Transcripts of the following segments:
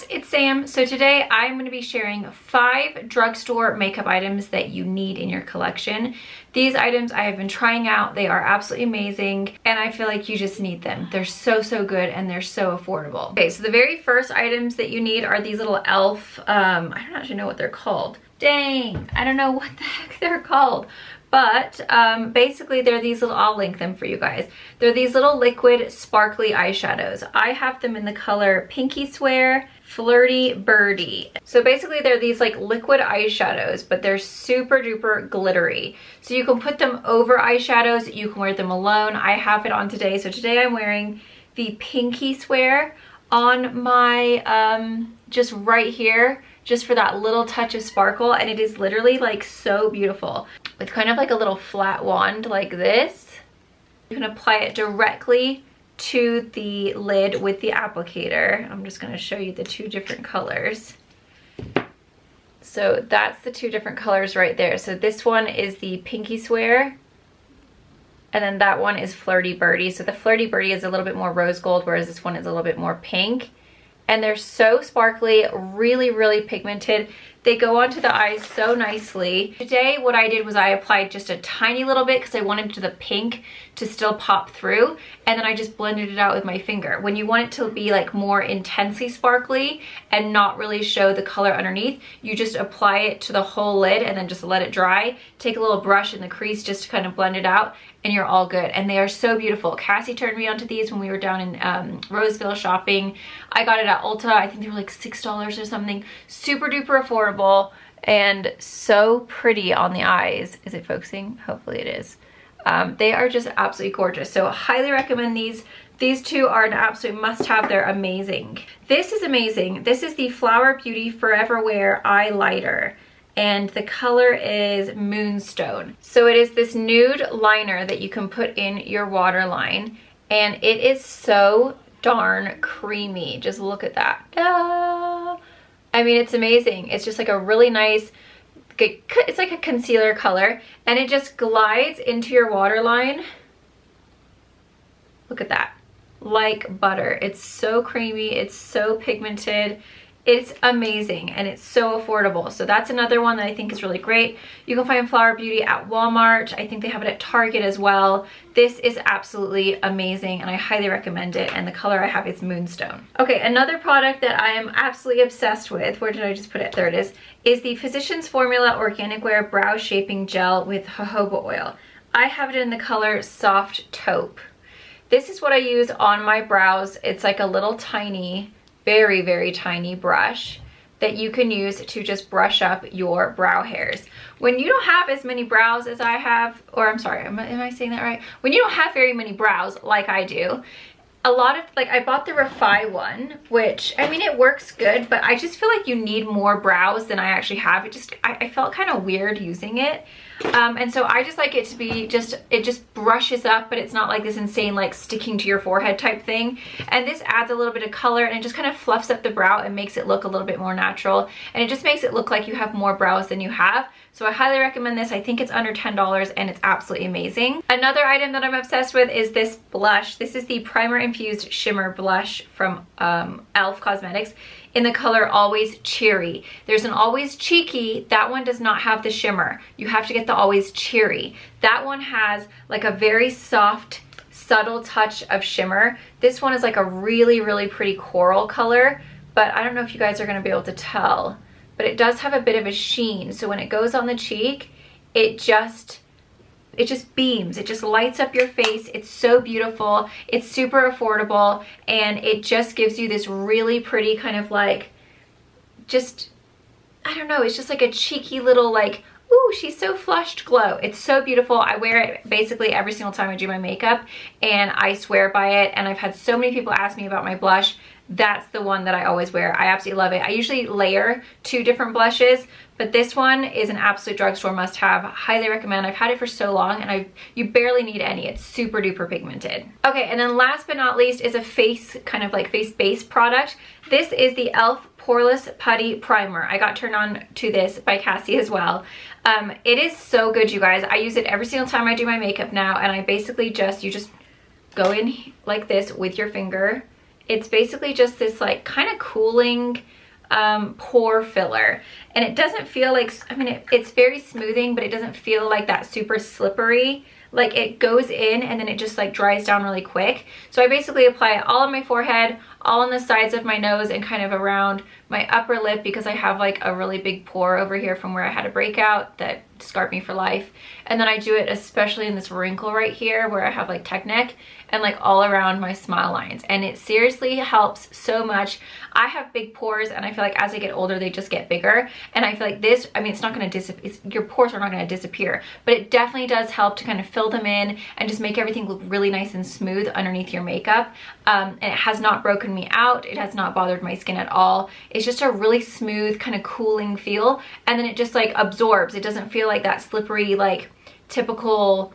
guys, it's Sam. So today I'm going to be sharing 5 drugstore makeup items that you need in your collection. These items I have been trying out. They are absolutely amazing and I feel like you just need them. They're so good and they're so affordable. Okay, so the very first items that you need are these little e.l.f. I don't actually know what they're called. Dang, I don't know what the heck they're called. But basically they're these little, I'll link them for you guys. They're these little liquid sparkly eyeshadows. I have them in the color Pinky Swear, Flirty Birdie. So basically they're these like liquid eyeshadows, but they're super duper glittery. So you can put them over eyeshadows, you can wear them alone. I have it on today. So today I'm wearing the Pinky Swear on my, just right here, just for that little touch of sparkle, and it is literally like so beautiful. With kind of like a little flat wand like this, you can apply it directly to the lid with the applicator. I'm just going to show you the 2 different colors. So that's the 2 different colors right there. So this one is the Pinky Swear, and then that one is Flirty Birdie. So the Flirty Birdie is a little bit more rose gold, whereas this one is a little bit more pink. And they're so sparkly, really pigmented. They go onto the eyes so nicely. Today what I did was I applied just a tiny little bit because I wanted the pink to still pop through, and then I just blended it out with my finger. When you want it to be like more intensely sparkly and not really show the color underneath, you just apply it to the whole lid and then just let it dry. Take a little brush in the crease just to kind of blend it out, and you're all good. And they are so beautiful. Cassie turned me onto these when we were down in Roseville shopping. I got it at Ulta. I think they were like $6 or something. Super duper affordable and so pretty on the eyes. Is it focusing? Hopefully it is. They are just absolutely gorgeous. So highly recommend these. These 2 are an absolute must-have. They're amazing. This is amazing. This is the Flower Beauty Forever Wear Eye Lighter, and the color is Moonstone. So it is this nude liner that you can put in your waterline, and it is so darn creamy. Just look at that. I mean, it's amazing. It's just like a really nice, it's like a concealer color, and it just glides into your waterline. Look at that. Like butter. It's so creamy. It's so pigmented. It's amazing, and it's so affordable. So that's another one that I think is really great. You can find Flower Beauty at Walmart. I think they have it at Target as well. This is absolutely amazing, and I highly recommend it, and the color I have is Moonstone. Okay, another product that I am absolutely obsessed with, where did I just put it? There it is the Physicians Formula Organic Wear Brow Shaping Gel with jojoba oil. I have it in the color Soft Taupe. This is what I use on my brows. It's like a little tiny, very tiny brush that you can use to just brush up your brow hairs. When you don't have as many brows as I have, or I'm sorry, am I saying that right? When you don't have very many brows like I do, a lot of, like, I bought the Refi one, which, I mean, it works good, but I just feel like you need more brows than I actually have. It just, I felt kind of weird using it. And so I just like it to be just, it just brushes up, but it's not like this insane like sticking to your forehead type thing. And this adds a little bit of color, and it just kind of fluffs up the brow and makes it look a little bit more natural. And it just makes it look like you have more brows than you have. So I highly recommend this. I think it's under $10 and it's absolutely amazing. Another item that I'm obsessed with is this blush. This is the Primer Infused Shimmer Blush from e.l.f. Cosmetics in the color Always Cheery. There's an Always Cheeky. That one does not have the shimmer. You have to get the Always Cheery. That one has like a very soft, subtle touch of shimmer. This one is like a really pretty coral color, but I don't know if you guys are gonna be able to tell, but it does have a bit of a sheen. So when it goes on the cheek, it just beams. It just lights up your face. It's so beautiful. It's super affordable, and it just gives you this really pretty kind of like, just, I don't know, it's just like a cheeky little like, ooh, she's so flushed glow. It's so beautiful. I wear it basically every single time I do my makeup, and I swear by it. And I've had so many people ask me about my blush. That's the one that I always wear. I absolutely love it. I usually layer 2 different blushes, but this one is an absolute drugstore must-have. Highly recommend. I've had it for so long, and you barely need any. It's super duper pigmented. Okay, and then last but not least is a face, kind of like face base product. This is the e.l.f. Poreless Putty Primer. I got turned on to this by Cassie as well. It is so good, you guys. I use it every single time I do my makeup now, and I basically you just go in like this with your finger It's basically just this like kind of cooling pore filler, and it doesn't feel like, I mean, it's very smoothing, but it doesn't feel like that super slippery. Like it goes in and then it just like dries down really quick. So I basically apply it all on my forehead, all on the sides of my nose, and kind of around my upper lip, because I have like a really big pore over here from where I had a breakout that scarred me for life. And then I do it especially in this wrinkle right here where I have like tech neck, and like all around my smile lines, and it seriously helps so much. I have big pores, and I feel like as I get older they just get bigger, and I feel like this, I mean, it's not going to disappear, your pores are not going to disappear, but it definitely does help to kind of fill them in and just make everything look really nice and smooth underneath your makeup. And it has not broken me out, it has not bothered my skin at all. It's just a really smooth kind of cooling feel, and then it just like absorbs. It doesn't feel like that slippery like typical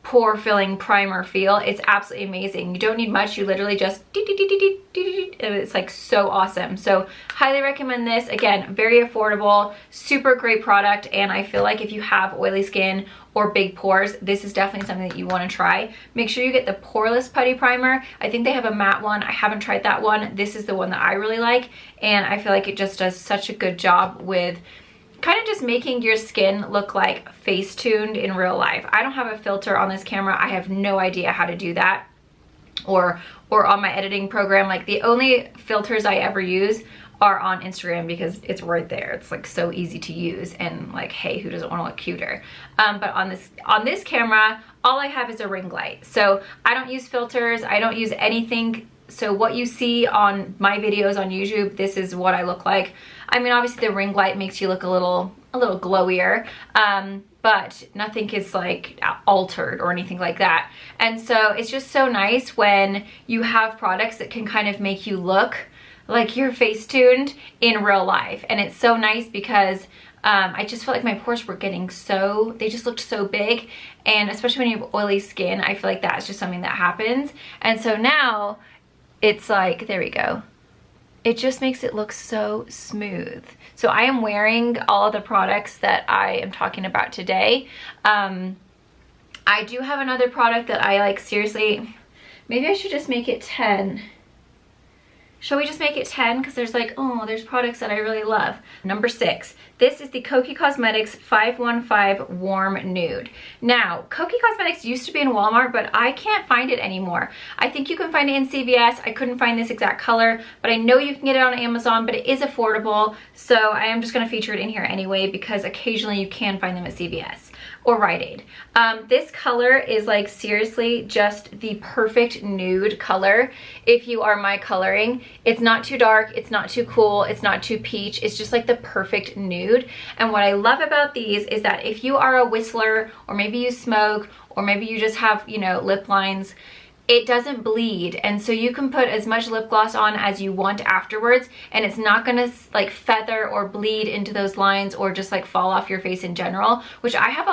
pore filling primer feel. It's absolutely amazing. You don't need much, you literally just it's like so awesome. So highly recommend this. Again, very affordable, super great product, and I feel like if you have oily skin or big pores, this is definitely something that you want to try. Make sure you get the Poreless putty primer. I think they have a matte one. I haven't tried that one. This is the one that I really like, and I feel like it just does such a good job with kind of just making your skin look like face tuned in real life. I don't have a filter on this camera. I have no idea how to do that, or on my editing program. Like the only filters I ever use are on Instagram because it's right there. It's like so easy to use, and like, hey, who doesn't want to look cuter? But on this camera, all I have is a ring light. So I don't use filters. I don't use anything. So what you see on my videos on YouTube, this is what I look like. I mean, obviously the ring light makes you look a little glowier, but nothing is like altered or anything like that. And so it's just so nice when you have products that can kind of make you look like you're face tuned in real life. And it's so nice because I just felt like my pores were getting they just looked so big, and especially when you have oily skin, I feel like that's just something that happens. And so now it's like, there we go. It just makes it look so smooth. So I am wearing all of the products that I am talking about today. I do have another product that I like, seriously, maybe I should just make it 10. Shall we just make it 10? Because there's like, oh, there's products that I really love. Number 6, this is the Kokie Cosmetics 515 Warm Nude. Now, Kokie Cosmetics used to be in Walmart, but I can't find it anymore. I think you can find it in CVS. I couldn't find this exact color, but I know you can get it on Amazon, but it is affordable. So I am just gonna feature it in here anyway, because occasionally you can find them at CVS or Rite Aid. This color is like seriously just the perfect nude color if you are my coloring. It's not too dark, it's not too cool, it's not too peach, it's just like the perfect nude. And what I love about these is that if you are a whistler, or maybe you smoke, or maybe you just have, you know, lip lines, it doesn't bleed, and so you can put as much lip gloss on as you want afterwards, and it's not gonna like feather or bleed into those lines or just like fall off your face in general, which I have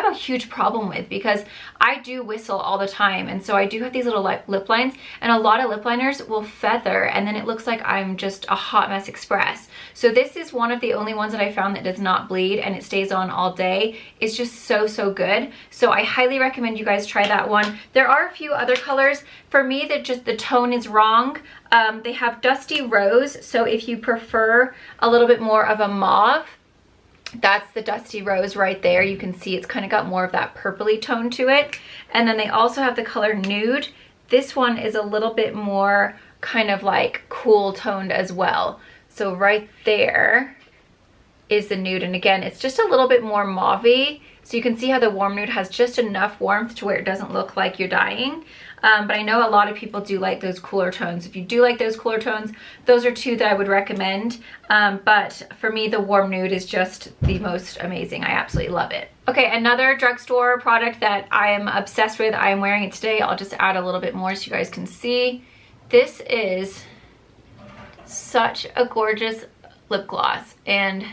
a huge problem with, because I do whistle all the time, and so I do have these little lip lines, and a lot of lip liners will feather, and then it looks like I'm just a hot mess express. So this is one of the only ones that I found that does not bleed, and it stays on all day. It's just so good. So I highly recommend you guys try that one. There are a few other colors. For me, that just the tone is wrong. They have Dusty Rose, so if you prefer a little bit more of a mauve, that's the Dusty Rose right there. You can see it's kind of got more of that purpley tone to it. And then they also have the color Nude. This one is a little bit more kind of like cool toned as well. So right there is the Nude, and again, it's just a little bit more mauve-y. So you can see how the Warm Nude has just enough warmth to where it doesn't look like you're dying. But I know a lot of people do like those cooler tones. If you do like those cooler tones, those are two that I would recommend. But for me, the Warm Nude is just the most amazing. I absolutely love it. Okay, another drugstore product that I am obsessed with. I am wearing it today. I'll just add a little bit more so you guys can see. This is such a gorgeous lip gloss, and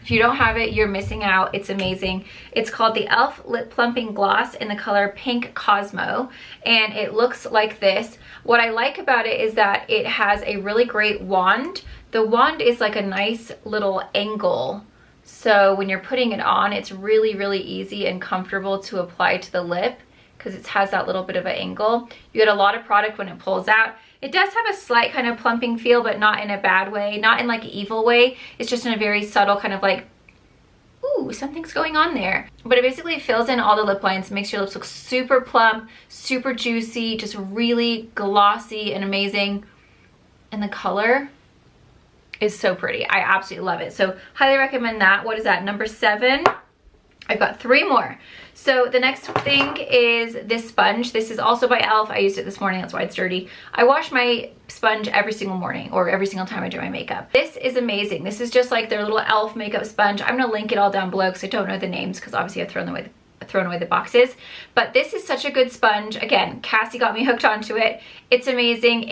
if you don't have it, you're missing out. It's amazing. It's called the e.l.f. Lip Plumping Gloss in the color Pink Cosmo, and it looks like this. What I like about it is that it has a really great wand. The wand is like a nice little angle, so when you're putting it on, it's really easy and comfortable to apply to the lip, because it has that little bit of an angle. You get a lot of product when it pulls out. It does have a slight kind of plumping feel, but not in a bad way, not in like an evil way. It's just in a very subtle kind of like, ooh, something's going on there. But it basically fills in all the lip lines, makes your lips look super plump, super juicy, just really glossy and amazing. And the color is so pretty. I absolutely love it. So highly recommend that. What is that? Number 7. I've got 3 more. So the next thing is this sponge. This is also by e.l.f. I used it this morning, that's why it's dirty. I wash my sponge every single morning or every single time I do my makeup. This is amazing. This is just like their little e.l.f. makeup sponge. I'm gonna link it all down below because I don't know the names because obviously I've thrown away the boxes. But this is such a good sponge. Again, Cassie got me hooked onto it. It's amazing.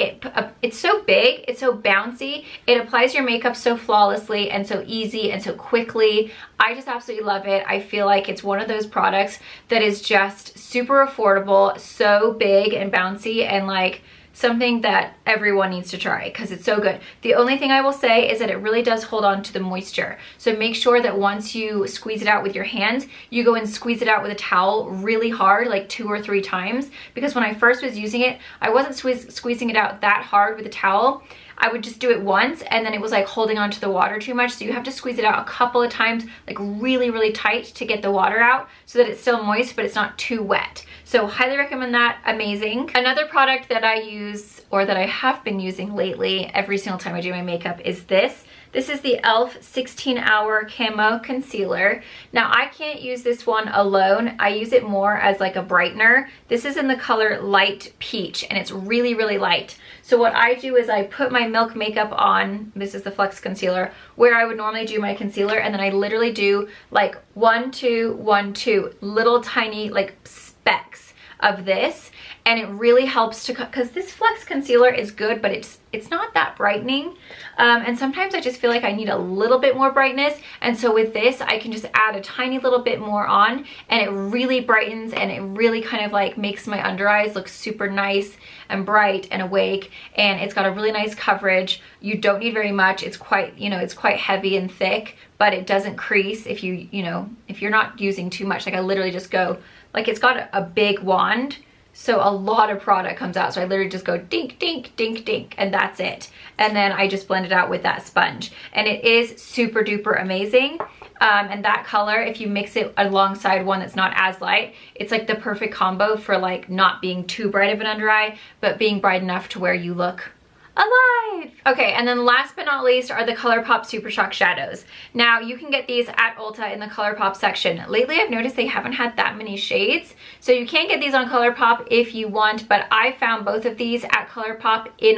It's so big, it's so bouncy. It applies your makeup so flawlessly and so easy and so quickly. I just absolutely love it. I feel like it's one of those products that is just super affordable, so big and bouncy, and like something that everyone needs to try because it's so good. The only thing I will say is that it really does hold on to the moisture. So make sure that once you squeeze it out with your hands, you go and squeeze it out with a towel really hard, like 2 or 3 times. Because when I first was using it, I wasn't squeezing it out that hard with a towel. I would just do it once and then it was like holding onto the water too much. So you have to squeeze it out a couple of times, like really, really tight to get the water out so that it's still moist, but it's not too wet. So highly recommend that, amazing. Another product that I use, or that I have been using lately every single time I do my makeup, is this. This is the e.l.f. 16-Hour Camo Concealer. Now I can't use this one alone. I use it more as like a brightener. This is in the color Light Peach and it's really, really light. So what I do is I put my Milk makeup on, this is the Flex Concealer, where I would normally do my concealer, and then I literally do like 1, 2, 1, 2, little tiny like specks of this. And it really helps to, because this Flex Concealer is good, but it's not that brightening. And sometimes I just feel like I need a little bit more brightness. And so with this, I can just add a tiny little bit more on and it really brightens and it really kind of like makes my under eyes look super nice and bright and awake. And it's got a really nice coverage. You don't need very much. It's quite, it's quite heavy and thick, but it doesn't crease if if you're not using too much. Like I literally just go, like it's got a big wand. So a lot of product comes out. So I literally just go dink, dink, dink, dink, and that's it. And then I just blend it out with that sponge. And it is super duper amazing. And that color, if you mix it alongside one that's not as light, it's like the perfect combo for like not being too bright of an under eye, but being bright enough to where you look alive. Okay, and then last but not least are the Colourpop Super Shock shadows. Now you can get these at Ulta in the Colourpop section. Lately I've noticed they haven't had that many shades, so you can get these on Colourpop if you want, but I found both of these at Colourpop in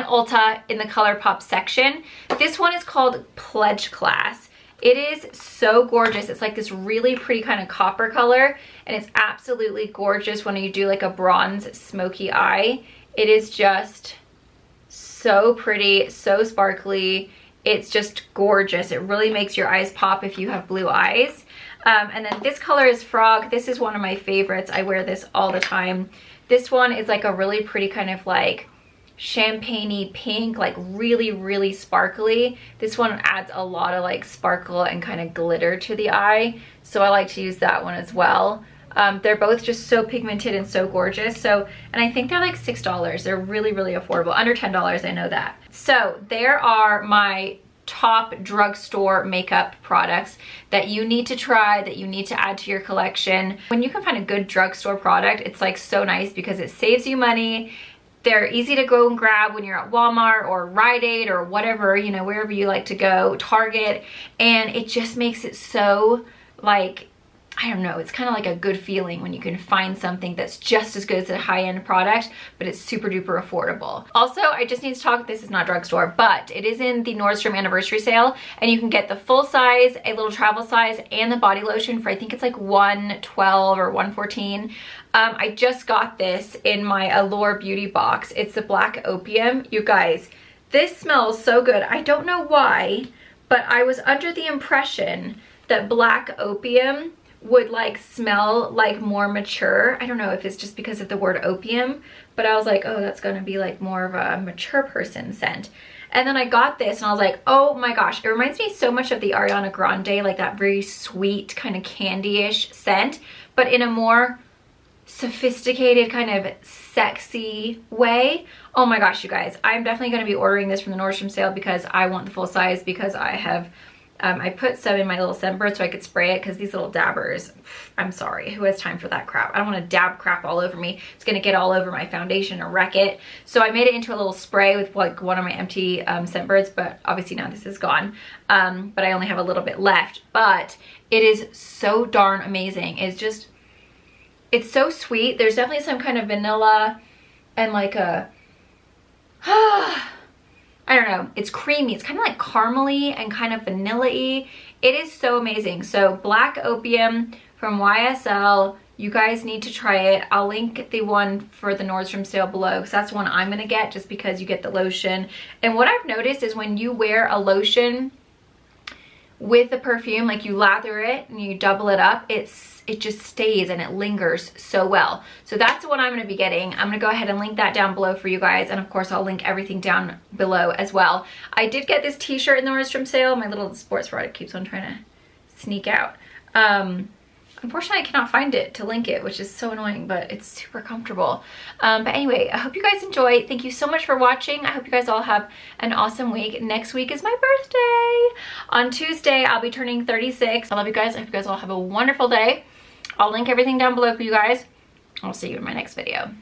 Ulta in the Colourpop section. This one is called Pledge Class. It is so gorgeous. It's like this really pretty kind of copper color, and it's absolutely gorgeous when you do like a bronze smoky eye. It is just so pretty, so sparkly. It's just gorgeous. It really makes your eyes pop if you have blue eyes. And then this color is Frog. This is one of my favorites. I wear this all the time. This one is like a really pretty kind of like champagne-y pink, like really, really sparkly. This one adds a lot of like sparkle and kind of glitter to the eye. So I like to use that one as well. They're both just so pigmented and so gorgeous. So, and I think they're like $6. They're really, really affordable. Under $10, I know that. So there are my top drugstore makeup products that you need to try, that you need to add to your collection. When you can find a good drugstore product, it's like so nice because it saves you money. They're easy to go and grab when you're at Walmart or Rite Aid or whatever, wherever you like to go, Target. And it just makes it so like, I don't know, it's kind of like a good feeling when you can find something that's just as good as a high-end product, but it's super duper affordable. Also, I just need to talk, this is not drugstore, but it is in the Nordstrom anniversary sale, and you can get the full size, a little travel size, and the body lotion for I think it's like $112 or $114. I just got this in my Allure Beauty box. It's the Black Opium. You guys, this smells so good. I don't know why, but I was under the impression that Black Opium would like smell like more mature. I don't know if it's just because of the word opium, but I was like, oh, that's gonna be like more of a mature person scent. And then I got this and I was like, oh my gosh, it reminds me so much of the Ariana Grande, like that very sweet kind of candy-ish scent, but in a more sophisticated, kind of sexy way. Oh my gosh, you guys, I'm definitely going to be ordering this from the Nordstrom sale because I want the full size, because I have I put some in my little scentbird so I could spray it, because these little dabbers, I'm sorry, who has time for that crap? I don't want to dab crap all over me. It's going to get all over my foundation and wreck it. So I made it into a little spray with like one of my empty scentbirds, but obviously now this is gone. But I only have a little bit left. But it is so darn amazing. It's so sweet. There's definitely some kind of vanilla and like a... I don't know, it's creamy. It's kind of like caramely and kind of vanilla-y. It is so amazing. So Black Opium from YSL, you guys need to try it. I'll link the one for the Nordstrom sale below, because that's one I'm gonna get, just because you get the lotion. And what I've noticed is when you wear a lotion with the perfume, like you lather it and you double it up, it just stays and it lingers so well. So that's what I'm going to be getting. I'm going to go ahead and link that down below for you guys, and of course I'll link everything down below as well. I did get this t-shirt in the Nordstrom sale. My little sports product keeps on trying to sneak out. Unfortunately, I cannot find it to link it, which is so annoying, but it's super comfortable. But anyway, I hope you guys enjoy. Thank you so much for watching. I hope you guys all have an awesome week. Next week is my birthday. On Tuesday, I'll be turning 36. I love you guys. I hope you guys all have a wonderful day. I'll link everything down below for you guys. I'll see you in my next video.